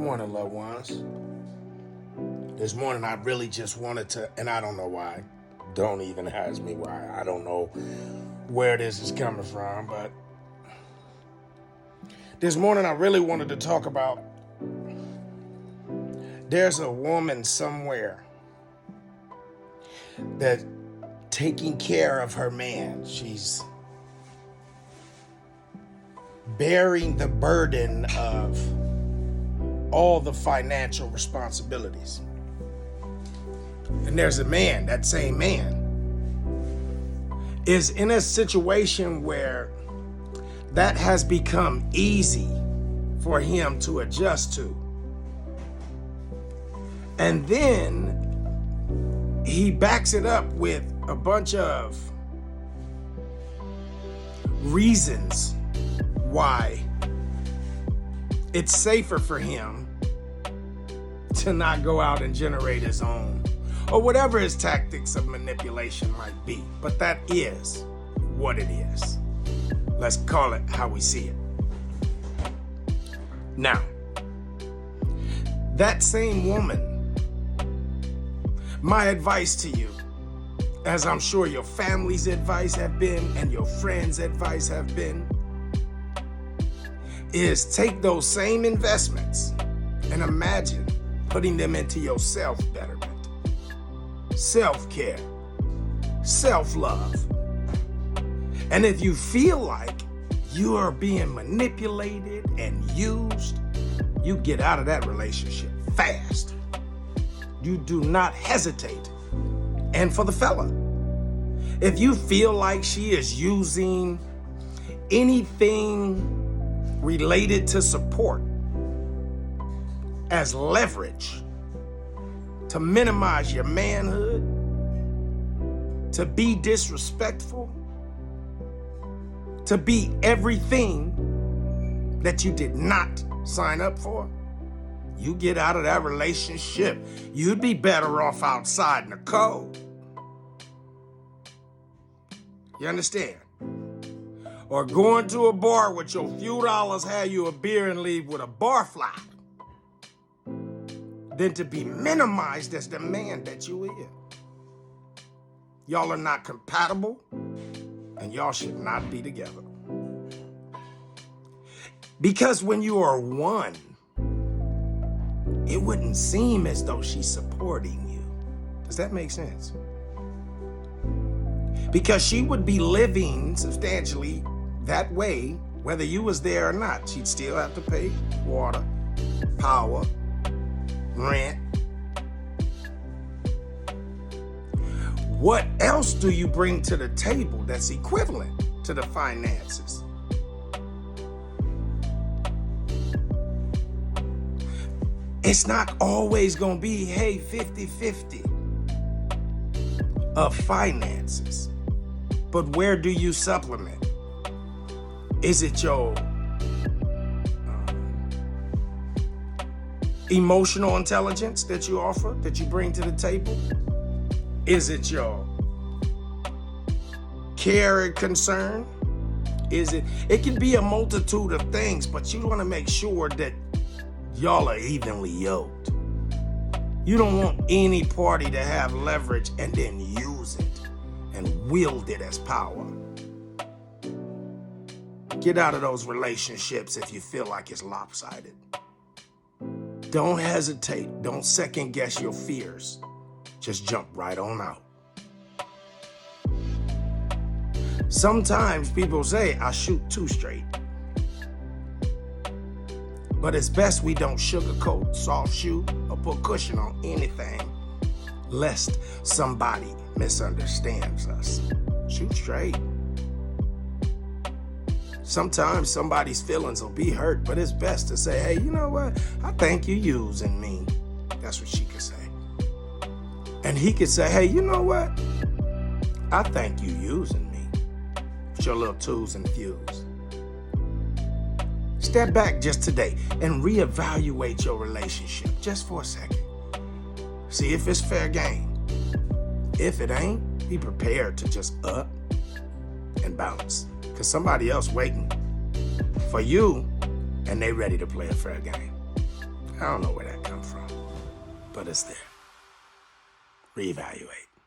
morning, loved ones. This morning I really just wanted to, and I don't know why. Don't even ask me why. I don't know where this is coming from, but this morning I really wanted to talk about there's a woman somewhere that taking care of her man. She's bearing the burden of all the financial responsibilities. And there's a man, that same man, is in a situation where that has become easy for him to adjust to. And then he backs it up with a bunch of reasons why it's safer for him to not go out and generate his own, or whatever his tactics of manipulation might be. But that is what it is. Let's call it how we see it. Now, that same woman, my advice to you, as I'm sure your family's advice have been and your friends' advice have been, is take those same investments and imagine putting them into your self-betterment, self-care, self-love. And if you feel like you are being manipulated and used, you get out of that relationship fast. You do not hesitate. And for the fella, if you feel like she is using anything related to support as leverage to minimize your manhood, to be disrespectful, to be everything that you did not sign up for, you get out of that relationship. You'd be better off outside in the cold. You understand? Or going to a bar with your few dollars, have you a beer and leave with a bar fly, than to be minimized as the man that you is. Y'all are not compatible, and y'all should not be together. Because when you are one, it wouldn't seem as though she's supporting you. Does that make sense? Because she would be living substantially that way, whether you was there or not. She'd still have to pay water, power, rent. What else do you bring to the table that's equivalent to the finances? It's not always going to be, hey, 50-50 of finances. But where do you supplement? Is it your emotional intelligence that you offer, that you bring to the table? Is it your care and concern? It can be a multitude of things, but you want to make sure that y'all are evenly yoked. You don't want any party to have leverage and then use it and wield it as power. Get out of those relationships if you feel like it's lopsided. Don't hesitate. Don't second guess your fears. Just jump right on out. Sometimes people say, I shoot too straight. But it's best we don't sugarcoat, soft shoot, or put cushion on anything, lest somebody misunderstands us. Shoot straight. Sometimes somebody's feelings will be hurt, but it's best to say, hey, you know what? I think you using me. That's what she could say. And he could say, hey, you know what? I think you using me. With your little twos and fuse. Step back just today and reevaluate your relationship just for a second. See if it's fair game. If it ain't, be prepared to just up and bounce. Because somebody else waiting for you and they ready to play a fair game. I don't know where that come from, but it's there. Reevaluate.